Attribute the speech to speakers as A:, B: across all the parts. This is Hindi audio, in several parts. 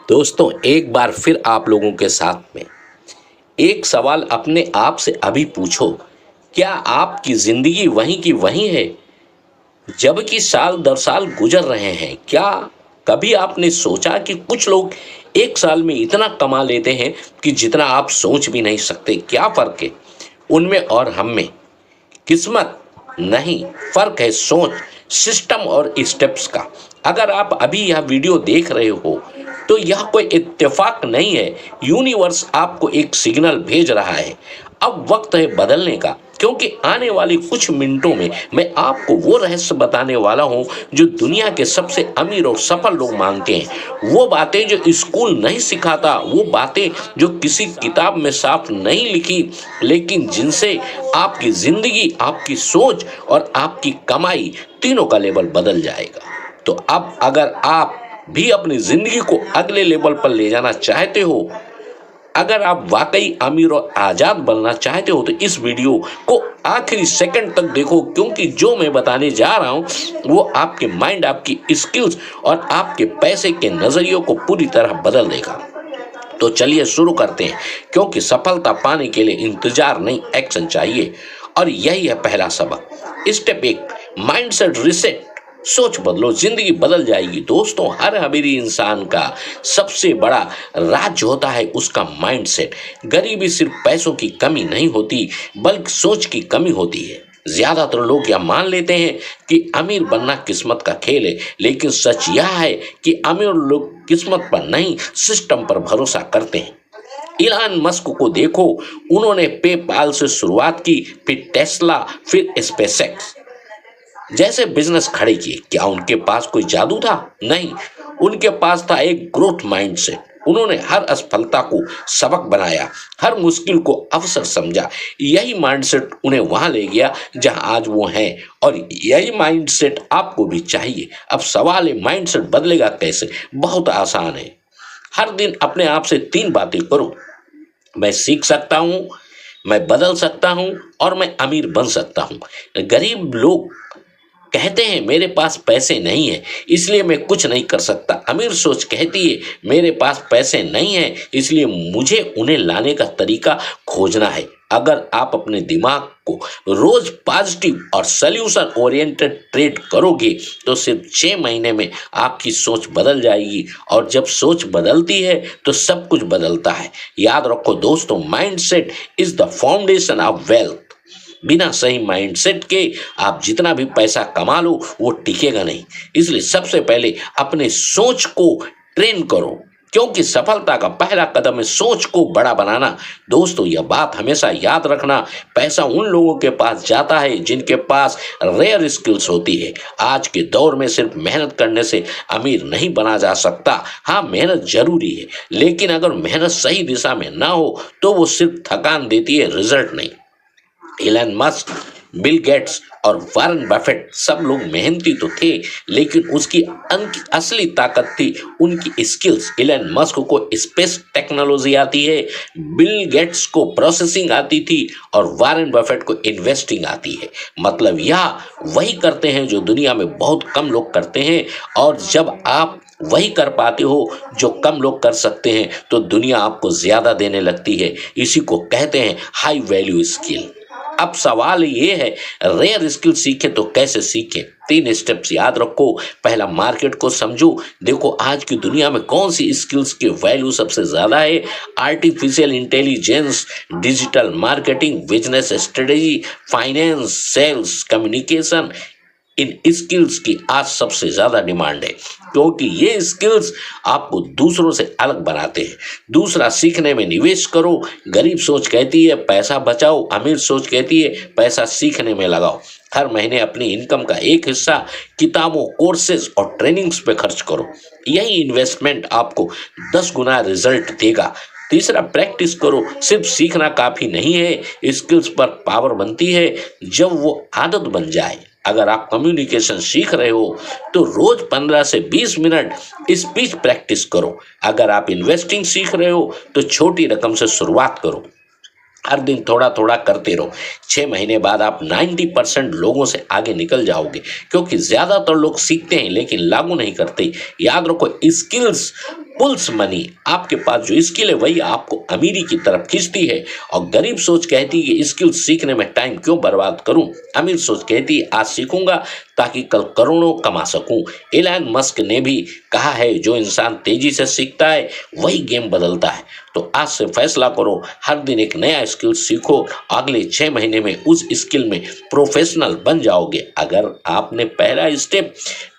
A: दोस्तों, एक बार फिर आप लोगों के साथ में एक सवाल अपने आप से अभी पूछो। क्या आपकी जिंदगी वहीं की वहीं है जबकि साल दर साल गुजर रहे हैं? क्या कभी आपने सोचा कि कुछ लोग एक साल में इतना कमा लेते हैं कि जितना आप सोच भी नहीं सकते? क्या फर्क है उनमें और हम में? किस्मत नहीं, फर्क है सोच, सिस्टम और स्टेप्स का। अगर आप अभी यह वीडियो देख रहे हो तो यह कोई इत्तेफाक नहीं है। यूनिवर्स आपको एक सिग्नल भेज रहा है। अब वक्त है बदलने का, क्योंकि आने वाले कुछ मिनटों में मैं आपको वो रहस्य बताने वाला हूं जो दुनिया के सबसे अमीर और सफल लोग मांगते हैं। वो बातें जो स्कूल नहीं सिखाता, वो बातें जो किसी किताब में साफ नहीं लिखी, लेकिन जिनसे आपकी जिंदगी, आपकी सोच और आपकी कमाई तीनों का लेवल बदल जाएगा। तो अब अगर आप भी अपनी जिंदगी को अगले लेवल पर ले जाना चाहते हो, अगर आप वाकई अमीर और आजाद बनना चाहते हो, तो इस वीडियो को आखिरी सेकंड तक देखो, क्योंकि जो मैं बताने जा रहा हूं वो आपके माइंड, आपकी स्किल्स और आपके पैसे के नजरियों को पूरी तरह बदल देगा। तो चलिए शुरू करते हैं, क्योंकि सफलता पाने के लिए इंतजार नहीं, एक्शन चाहिए। और यही है पहला सबक। Step 1, mindset reset. सोच बदलो, जिंदगी बदल जाएगी। दोस्तों, हर अमीरी इंसान का सबसे बड़ा राज होता है उसका माइंडसेट। गरीबी सिर्फ पैसों की कमी नहीं होती, बल्कि सोच की कमी होती है। ज्यादातर लोग यह मान लेते हैं कि अमीर बनना किस्मत का खेल है, लेकिन सच यह है कि अमीर लोग किस्मत पर नहीं, सिस्टम पर भरोसा करते हैं। इलान मस्क को देखो, उन्होंने पेपाल से शुरुआत की, फिर टेस्ला, फिर स्पेसएक्स जैसे बिजनेस खड़े किए। क्या उनके पास कोई जादू था? नहीं, उनके पास था एक ग्रोथ माइंडसेट। उन्होंने हर असफलता को सबक बनाया, हर मुश्किल को अवसर समझा। यही माइंडसेट उन्हें वहां ले गया जहां आज वो हैं, और यही माइंडसेट आपको भी चाहिए। अब सवाल है, माइंडसेट बदलेगा कैसे? बहुत आसान है। हर दिन अपने आप से 3 बातें करो। मैं सीख सकता हूं, मैं बदल सकता हूं, और मैं अमीर बन सकता हूं। गरीब लोग कहते हैं मेरे पास पैसे नहीं है, इसलिए मैं कुछ नहीं कर सकता। अमीर सोच कहती है मेरे पास पैसे नहीं है, इसलिए मुझे उन्हें लाने का तरीका खोजना है। अगर आप अपने दिमाग को रोज पॉजिटिव और सॉल्यूशन ओरिएंटेड ट्रेड करोगे, तो सिर्फ 6 महीने में आपकी सोच बदल जाएगी। और जब सोच बदलती है तो सब कुछ बदलता है। याद रखो दोस्तों, mindset is the foundation of wealth. बिना सही माइंडसेट के आप जितना भी पैसा कमा लो, वो टिकेगा नहीं। इसलिए सबसे पहले अपने सोच को ट्रेन करो, क्योंकि सफलता का पहला कदम है सोच को बड़ा बनाना। दोस्तों, यह बात हमेशा याद रखना, पैसा उन लोगों के पास जाता है जिनके पास रेयर स्किल्स होती है। आज के दौर में सिर्फ मेहनत करने से अमीर नहीं बना जा सकता। हाँ, मेहनत जरूरी है, लेकिन अगर मेहनत सही दिशा में ना हो तो वो सिर्फ थकान देती है, रिजल्ट नहीं। इलन मस्क, बिल गेट्स और वारन बफेट सब लोग मेहनती तो थे, लेकिन उसकी असली ताकत थी उनकी स्किल्स। इलन मस्क को स्पेस टेक्नोलॉजी आती है, बिल गेट्स को प्रोसेसिंग आती थी, और वारन बफेट को इन्वेस्टिंग आती है। मतलब यह वही करते हैं जो दुनिया में बहुत कम लोग करते हैं, और जब आप वही कर पाते हो जो कम लोग कर सकते हैं, तो दुनिया आपको ज्यादा देने लगती है। इसी को कहते हैं हाई वैल्यू स्किल। अब सवाल ये है, रेयर स्किल सीखे तो कैसे सीखे? 3 स्टेप्स याद रखो। पहला, मार्केट को समझो। देखो आज की दुनिया में कौन सी स्किल्स की वैल्यू सबसे ज्यादा है। Artificial intelligence, digital marketing, business strategy, finance, sales, communication. इन स्किल्स की आज सबसे ज्यादा डिमांड है, क्योंकि ये स्किल्स आपको दूसरों से अलग बनाते हैं। दूसरा, सीखने में निवेश करो। गरीब सोच कहती है पैसा बचाओ, अमीर सोच कहती है पैसा सीखने में लगाओ। हर महीने अपनी इनकम का एक हिस्सा किताबों, कोर्सेज और ट्रेनिंग्स पे खर्च करो। यही इन्वेस्टमेंट आपको 10 गुना रिजल्ट देगा। तीसरा, प्रैक्टिस करो। सिर्फ सीखना काफी नहीं है, स्किल्स पर पावर बनती है जब वो आदत बन जाए। अगर आप कम्युनिकेशन सीख रहे हो तो रोज 15 से 20 मिनट स्पीच प्रैक्टिस करो। अगर आप इन्वेस्टिंग सीख रहे हो तो छोटी रकम से शुरुआत करो। हर दिन थोड़ा थोड़ा करते रहो। 6 महीने बाद आप 90% लोगों से आगे निकल जाओगे, क्योंकि ज्यादातर लोग सीखते हैं लेकिन लागू नहीं करते। याद रखो, स्किल्स पुल्स मनी, आपके पास जो स्किल है वही आपको अमीरी की तरफ खींचती है। और गरीब सोच कहती है कि स्किल सीखने में टाइम क्यों बर्बाद करूं। अमीर सोच कहती है आज सीखूंगा ताकि कल करोड़ों कमा सकूं। एलन मस्क ने भी कहा है जो इंसान तेजी से सीखता है वही गेम बदलता है। तो आज से फैसला करो, हर दिन एक नया स्किल सीखो, अगले 6 महीने में उस स्किल में प्रोफेशनल बन जाओगे। अगर आपने पहला स्टेप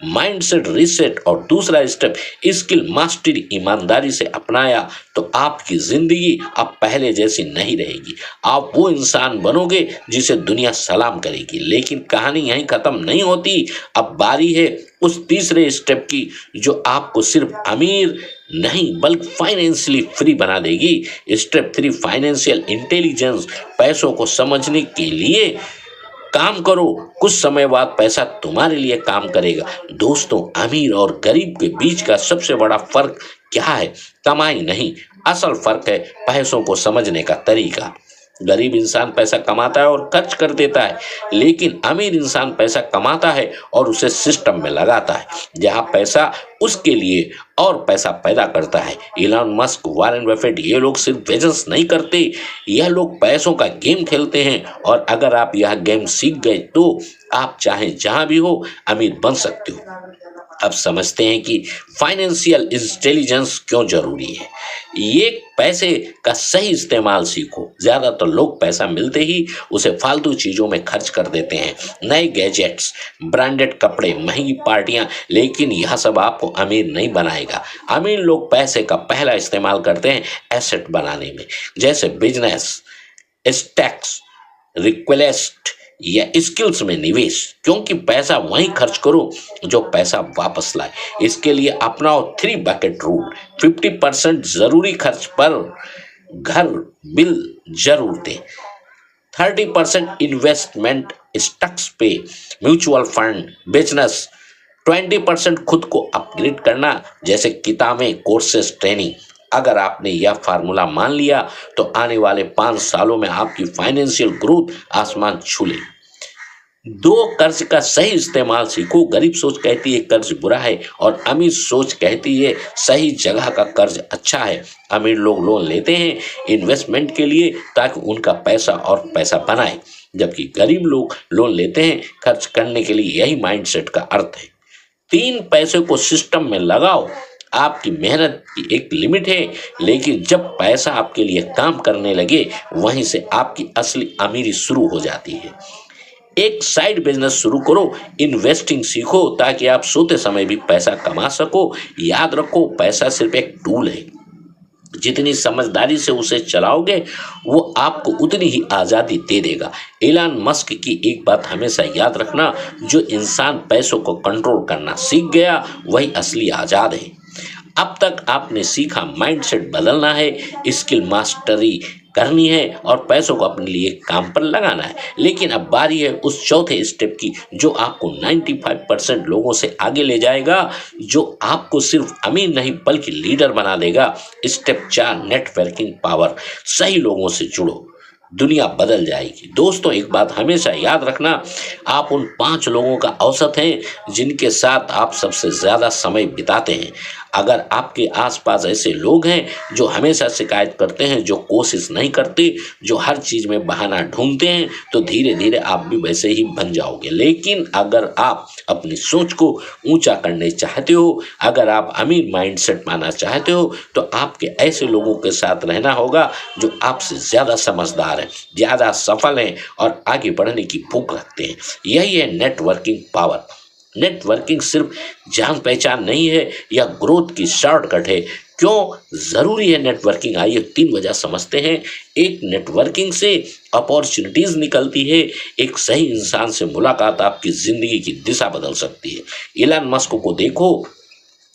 A: माइंडसेट रीसेट और दूसरा स्टेप स्किल मास्टरी ईमानदारी से अपनाया तो आपकी जिंदगी अब पहले जैसी नहीं रहेगी। आप वो इंसान बनोगे जिसे दुनिया सलाम करेगी। लेकिन कहानी यहीं खत्म नहीं होती, अब बारी है उस तीसरे स्टेप की जो आपको सिर्फ अमीर नहीं बल्कि फाइनेंशियली फ्री बना देगी। स्टेप 3 फाइनेंशियल इंटेलिजेंस, पैसों को समझने के लिए काम करो, कुछ समय बाद पैसा तुम्हारे लिए काम करेगा। दोस्तों, अमीर और गरीब के बीच का सबसे बड़ा फर्क क्या है? कमाई नहीं, असल फर्क है पैसों को समझने का तरीका। गरीब इंसान पैसा कमाता है और खर्च कर देता है, लेकिन अमीर इंसान पैसा कमाता है और उसे सिस्टम में लगाता है जहां पैसा उसके लिए और पैसा पैदा करता है। इलॉन मस्क, वॉरेन बफेट, ये लोग सिर्फ बिजनेस नहीं करते, यह लोग पैसों का गेम खेलते हैं। और अगर आप यह गेम सीख गए तो आप चाहे जहां भी हो अमीर बन सकते हो। अब समझते हैं कि फाइनेंशियल इंटेलिजेंस क्यों जरूरी है। ये पैसे का सही इस्तेमाल सीखो। ज्यादातर लोग पैसा मिलते ही उसे फालतू चीजों में खर्च कर देते हैं, नए गैजेट्स, ब्रांडेड कपड़े, महंगी पार्टियां, लेकिन यह सब आपको अमीर नहीं बनाएगा। अमीर लोग पैसे का पहला इस्तेमाल करते हैं एसेट बनाने में, जैसे बिजनेस, स्टैक्स, रिक्वेस्ट या स्किल्स में निवेश। क्योंकि पैसा वहीं खर्च करो जो पैसा वापस लाए। इसके लिए अपनाओ 3 बकेट रूल। 50% जरूरी खर्च पर, घर, बिल, जरूरतें। 30% इन्वेस्टमेंट, स्टॉक्स पे, म्यूचुअल फंड, बिजनेस। 20% खुद को अपग्रेड करना, जैसे किताबें, कोर्सेस, ट्रेनिंग। अगर आपने यह फार्मूला मान लिया तो आने वाले 5 सालों में आपकी फाइनेंशियल ग्रोथ आसमान छू लेगी। 2 कर्ज का सही इस्तेमाल सीखो। गरीब सोच कहती है कर्ज बुरा है और अमीर सोच कहती है सही जगह का कर्ज अच्छा है। अमीर लोग लोन लेते हैं इन्वेस्टमेंट के लिए ताकि उनका पैसा और पैसा बनाए, जबकि गरीब लोग लोन लेते हैं खर्च करने के लिए। यही माइंडसेट का अर्थ है। 3 पैसे को सिस्टम में लगाओ। आपकी मेहनत की एक लिमिट है, लेकिन जब पैसा आपके लिए काम करने लगे वहीं से आपकी असली अमीरी शुरू हो जाती है। एक साइड बिजनेस शुरू करो, इन्वेस्टिंग सीखो ताकि आप सोते समय भी पैसा कमा सको। याद रखो, पैसा सिर्फ एक टूल है, जितनी समझदारी से उसे चलाओगे वो आपको उतनी ही आज़ादी दे देगा। एलन मस्क की एक बात हमेशा याद रखना, जो इंसान पैसों को कंट्रोल करना सीख गया वही असली आज़ाद है। अब तक आपने सीखा माइंडसेट बदलना है, स्किल मास्टरी करनी है और पैसों को अपने लिए काम पर लगाना है। लेकिन अब बारी है उस चौथे स्टेप की जो आपको 95% लोगों से आगे ले जाएगा, जो आपको सिर्फ अमीर नहीं बल्कि लीडर बना देगा। Step 4 networking power. सही लोगों से जुड़ो, दुनिया बदल जाएगी। दोस्तों, एक बात हमेशा याद रखना, आप उन 5 लोगों का औसत हैं जिनके साथ आप सबसे ज्यादा समय बिताते हैं। अगर आपके आसपास ऐसे लोग हैं जो हमेशा शिकायत करते हैं, जो कोशिश नहीं करते, जो हर चीज में बहाना ढूंढते हैं, तो धीरे धीरे आप भी वैसे ही बन जाओगे। लेकिन अगर आप अपनी सोच को ऊंचा करने चाहते हो, अगर आप अमीर माइंडसेट पाना चाहते हो, तो आपके ऐसे लोगों के साथ रहना होगा जो आपसे ज्यादा समझदार हैं, ज्यादा सफल हैं और आगे बढ़ने की भूख रखते हैं। यही है नेटवर्किंग पावर। नेटवर्किंग सिर्फ जान पहचान नहीं है, यह ग्रोथ की शॉर्टकट है। क्यों जरूरी है नेटवर्किंग? आइए 3 वजह समझते हैं। एक, नेटवर्किंग से अपॉर्चुनिटीज निकलती है। एक सही इंसान से मुलाकात आपकी जिंदगी की दिशा बदल सकती है। इलॉन मस्क को देखो,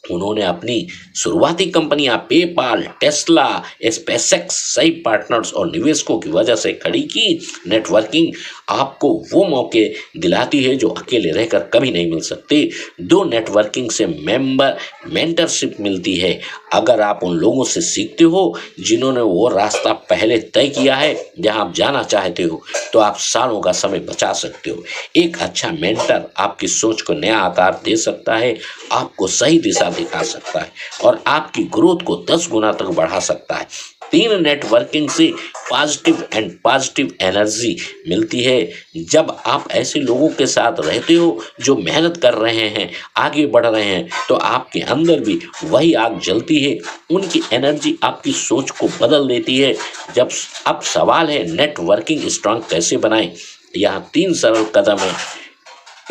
A: उन्होंने अपनी शुरुआती कंपनियां पेपाल, टेस्ला, स्पेसएक्स सही पार्टनर्स और निवेशकों की वजह से खड़ी की। नेटवर्किंग आपको वो मौके दिलाती है जो अकेले रहकर कभी नहीं मिल सकते। 2, नेटवर्किंग से मेंटरशिप मिलती है। अगर आप उन लोगों से सीखते हो जिन्होंने वो रास्ता पहले तय किया है जहां आप जाना चाहते हो, तो आप सालों का समय बचा सकते हो। एक अच्छा मेंटर आपकी सोच को नया आकार दे सकता है, आपको सही दिशा दिखा सकता है और आपकी ग्रोथ को 10 गुना तक बढ़ा सकता है। 3 नेटवर्किंग से पॉजिटिव एनर्जी मिलती है। जब आप ऐसे लोगों के साथ रहते हो जो मेहनत कर रहे हैं, आगे बढ़ रहे हैं, तो आपके अंदर भी वही आग जलती है। उनकी एनर्जी आपकी सोच को बदल देती है। जब अब सवाल है नेटवर्किंग स्ट्रांग कैसे बनाएं। यहाँ 3 सरल कदम है।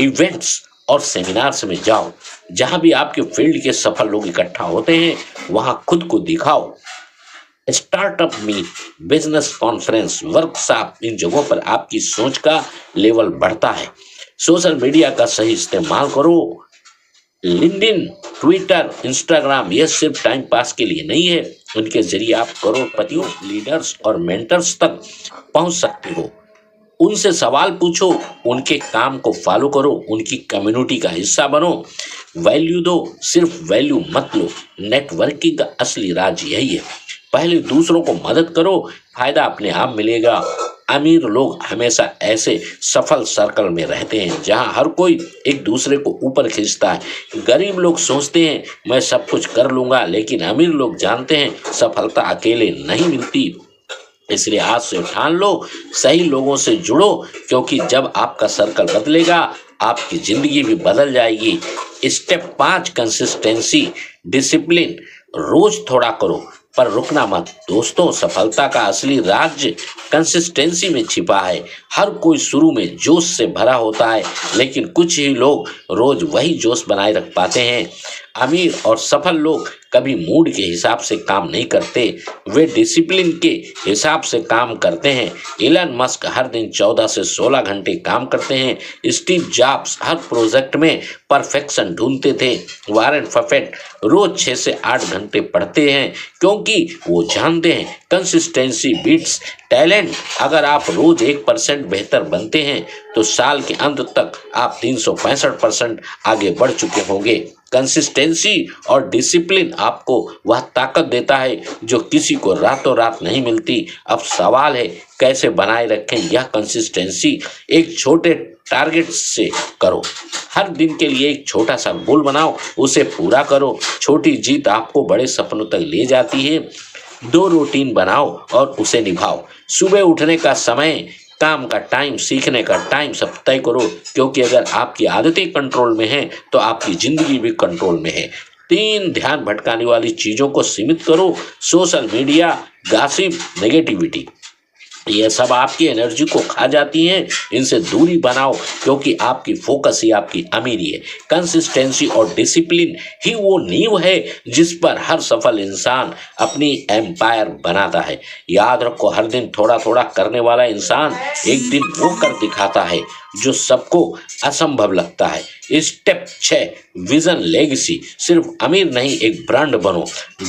A: इवेंट्स और सेमिनार्स में जाओ, जहां भी आपके फील्ड के सफल लोग इकट्ठा होते हैं वहां खुद को दिखाओ। Startup meet, business conference, workshop, इन जगहों पर आपकी सोच का लेवल बढ़ता है। सोशल मीडिया का सही इस्तेमाल करो। लिंक्डइन, ट्विटर, इंस्टाग्राम ये सिर्फ टाइम पास के लिए नहीं है। उनके जरिए आप करोड़पतियों, लीडर्स और मेंटर्स तक पहुंच सकते हो। उनसे सवाल पूछो, उनके काम को फॉलो करो, उनकी कम्युनिटी का हिस्सा बनो। वैल्यू दो, सिर्फ वैल्यू मत लो। नेटवर्किंग का असली राज यही है। पहले दूसरों को मदद करो, फायदा अपने आप मिलेगा। अमीर लोग हमेशा ऐसे सफल सर्कल में रहते हैं जहां हर कोई एक दूसरे को ऊपर खींचता है। गरीब लोग सोचते हैं मैं सब कुछ कर लूंगा, लेकिन अमीर लोग जानते हैं सफलता अकेले नहीं मिलती। इसलिए आज से ठान लो, सही लोगों से जुड़ो, क्योंकि जब आपका सर्कल बदलेगा आपकी जिंदगी भी बदल जाएगी। Step 5, consistency, discipline. रोज थोड़ा करो पर रुकना मत। दोस्तों, सफलता का असली राज कंसिस्टेंसी में छिपा है। हर कोई शुरू में जोश से भरा होता है, लेकिन कुछ ही लोग रोज वही जोश बनाए रख पाते हैं। अमीर और सफल लोग कभी मूड के हिसाब से काम नहीं करते, वे डिसिप्लिन के हिसाब से काम करते हैं। इलन मस्क हर दिन 14 से 16 घंटे काम करते हैं। स्टीव जॉब्स हर प्रोजेक्ट में परफेक्शन ढूंढते थे। वॉरेन बफेट रोज 6 से 8 घंटे पढ़ते हैं, क्योंकि वो जानते हैं कंसिस्टेंसी बीट्स टैलेंट। अगर आप रोज 1% बेहतर बनते हैं तो साल के अंत तक आप 365% आगे बढ़ चुके होंगे। कंसिस्टेंसी और डिसिप्लिन आपको वह ताकत देता है जो किसी को रातों रात नहीं मिलती। अब सवाल है कैसे बनाए रखें यह कंसिस्टेंसी। एक छोटे टारगेट से करो। हर दिन के लिए एक छोटा सा गोल बनाओ, उसे पूरा करो। छोटी जीत आपको बड़े सपनों तक ले जाती है। 2 रूटीन बनाओ और उसे निभाओ। सुबह उठने का समय, काम का टाइम, सीखने का टाइम सब तय करो, क्योंकि अगर आपकी आदतें कंट्रोल में हैं तो आपकी जिंदगी भी कंट्रोल में है। 3, ध्यान भटकाने वाली चीजों को सीमित करो। सोशल मीडिया, गॉसिप, नेगेटिविटी, ये सब आपकी एनर्जी को खा जाती हैं। इनसे दूरी बनाओ, क्योंकि आपकी फोकस ही आपकी अमीरी है। कंसिस्टेंसी और डिसिप्लिन ही वो नींव है जिस पर हर सफल इंसान अपनी एम्पायर बनाता है। याद रखो, हर दिन थोड़ा थोड़ा करने वाला इंसान एक दिन वो कर दिखाता है जो सबको असंभव लगता है। Step 6, vision legacy. सिर्फ अमीर नहीं, एक ब्रांड बनो।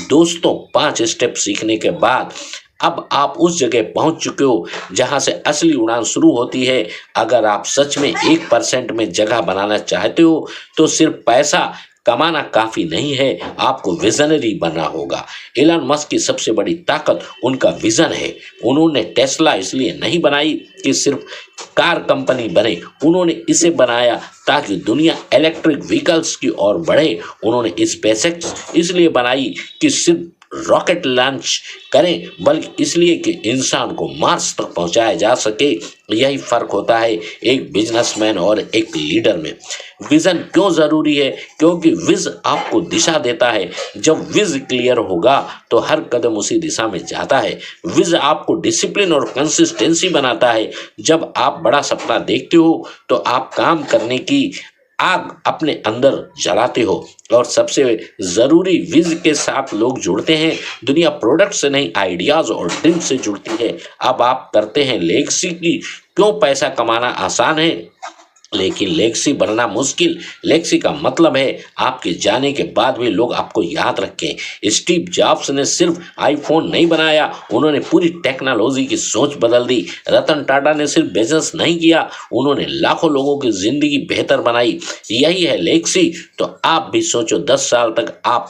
A: दोस्तों, 5 स्टेप सीखने के बाद अब आप उस जगह पहुंच चुके हो जहां से असली उड़ान शुरू होती है। अगर आप सच में 1% में जगह बनाना चाहते हो तो सिर्फ पैसा कमाना काफी नहीं है, आपको विजनरी बनना होगा। एलन मस्क की सबसे बड़ी ताकत उनका विजन है। उन्होंने टेस्ला इसलिए नहीं बनाई कि सिर्फ कार कंपनी बने, उन्होंने इसे बनाया ताकि दुनिया इलेक्ट्रिक व्हीकल्स की ओर बढ़े। उन्होंने स्पेसएक्स इसलिए बनाई कि सिर्फ रॉकेट लॉन्च करें, बल्कि इसलिए कि इंसान को मार्स तक पहुंचाया जा सके। यही फर्क होता है एक बिजनेसमैन और एक लीडर में। विजन क्यों जरूरी है? क्योंकि विज आपको दिशा देता है। जब विज क्लियर होगा तो हर कदम उसी दिशा में जाता है। विज आपको डिसिप्लिन और कंसिस्टेंसी बनाता है। जब आप बड़ा सपना देखते हो तो आप काम करने की आग अपने अंदर जलाते हो। और सबसे जरूरी, विज के साथ लोग जुड़ते हैं। दुनिया प्रोडक्ट से नहीं, आइडियाज और ड्रीम से जुड़ती है। अब आप करते हैं लेगेसी की। क्यों? पैसा कमाना आसान है लेकिन लेगेसी बनना मुश्किल। लेगेसी का मतलब है आपके जाने के बाद भी लोग आपको याद रखें। स्टीव जॉब्स ने सिर्फ आईफोन नहीं बनाया, उन्होंने पूरी टेक्नोलॉजी की सोच बदल दी। रतन टाटा ने सिर्फ बिजनेस नहीं किया, उन्होंने लाखों लोगों की जिंदगी बेहतर बनाई। यही है लेगेसी। तो आप भी सोचो, 10 साल तक आप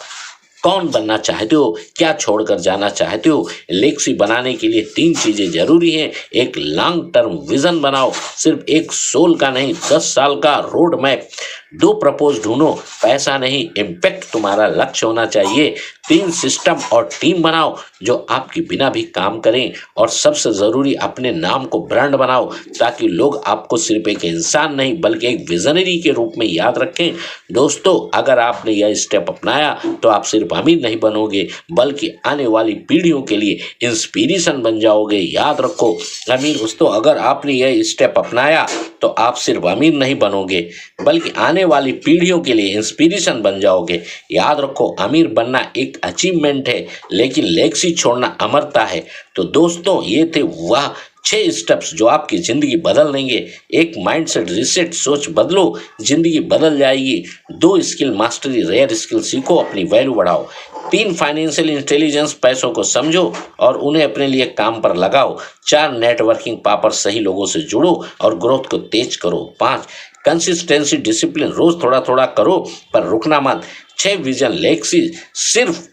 A: कौन बनना चाहते हो? क्या छोड़कर जाना चाहते हो? लेगेसी बनाने के लिए 3 चीजें जरूरी हैं। एक लॉन्ग टर्म विजन बनाओ, सिर्फ एक सोल का नहीं, 10 साल का रोड मैप। 2 प्रपोज ढूंढो, पैसा नहीं इम्पैक्ट तुम्हारा लक्ष्य होना चाहिए। 3 सिस्टम और टीम बनाओ जो आपके बिना भी काम करें, और सबसे ज़रूरी अपने नाम को ब्रांड बनाओ ताकि लोग आपको सिर्फ एक इंसान नहीं बल्कि एक विजनरी के रूप में याद रखें। दोस्तों, अगर आपने यह स्टेप अपनाया तो आप सिर्फ अमीर नहीं बनोगे बल्कि आने वाली पीढ़ियों के लिए इंस्पिरेशन बन जाओगे। याद रखो अमीर दोस्तों, अगर आपने यह स्टेप अपनाया तो आप सिर्फ अमीर नहीं बनोगे बल्कि आने वाली पीढ़ियों के लिए इंस्पिरेशन बन जाओगे। याद रखो, अमीर बनना एक अचीवमेंट है लेकिन लेगेसी छोड़ना अमरता है। तो दोस्तों, ये थे वह 6 स्टेप्स जो आपकी ज़िंदगी बदल देंगे। एक माइंडसेट रिसेट, सोच बदलो, ज़िंदगी बदल जाएगी। 2 स्किल मास्टरी, रेयर स्किल सीखो, अपनी वैल्यू बढ़ाओ। 3 फाइनेंशियल इंटेलिजेंस, पैसों को समझो और उन्हें अपने लिए काम पर लगाओ। 4 नेटवर्किंग पावर, सही लोगों से जुड़ो और ग्रोथ को तेज करो। 5 कंसिस्टेंसी, डिसिप्लिन, रोज थोड़ा थोड़ा करो पर रुकना मत। 6 विजन, लेगेसी, सिर्फ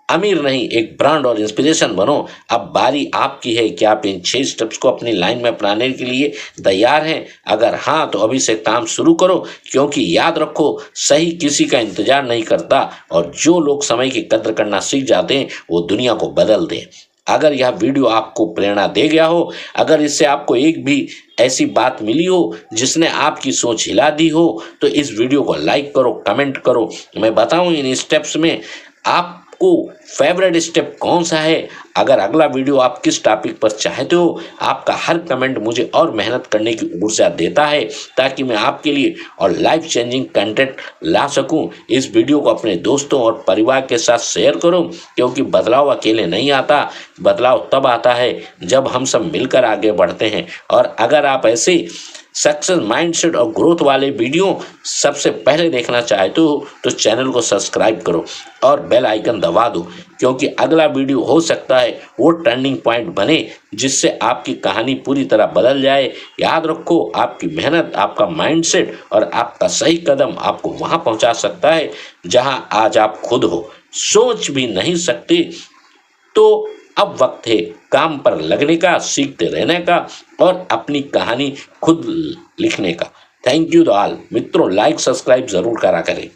A: अमीर नहीं एक ब्रांड और इंस्पिरेशन बनो। अब बारी आपकी है कि आप इन 6 स्टेप्स को अपनी लाइन में अपनाने के लिए तैयार हैं। अगर हाँ तो अभी से काम शुरू करो, क्योंकि याद रखो सही किसी का इंतजार नहीं करता और जो लोग समय की कद्र करना सीख जाते हैं वो दुनिया को बदल दें। अगर यह वीडियो आपको प्रेरणा दे गया हो, अगर इससे आपको एक भी ऐसी बात मिली हो जिसने आपकी सोच हिला दी हो, तो इस वीडियो को लाइक करो, कमेंट करो। मैं बताऊं इन स्टेप्स में आपको फेवरेट स्टेप कौन सा है। अगर अगला वीडियो आप किस टॉपिक पर चाहते हो, आपका हर कमेंट मुझे और मेहनत करने की ऊर्जा देता है ताकि मैं आपके लिए और लाइफ चेंजिंग कंटेंट ला सकूं। इस वीडियो को अपने दोस्तों और परिवार के साथ शेयर करो, क्योंकि बदलाव अकेले नहीं आता, बदलाव तब आता है जब हम सब मिलकर आगे बढ़ते हैं। और अगर आप ऐसे सक्सेस, माइंडसेट और ग्रोथ वाले वीडियो सबसे पहले देखना चाहते हो तो चैनल को सब्सक्राइब करो और बेल आइकन दबा दो, क्योंकि अगला वीडियो हो सकता है वो टर्निंग पॉइंट बने जिससे आपकी कहानी पूरी तरह बदल जाए। याद रखो, आपकी मेहनत, आपका माइंडसेट और आपका सही कदम आपको वहां पहुंचा सकता है जहां आज आप खुद हो सोच भी नहीं सकते। तो अब वक्त है काम पर लगने का, सीखते रहने का और अपनी कहानी खुद लिखने का। थैंक यू ऑल मित्रों, लाइक सब्सक्राइब जरूर करा करें।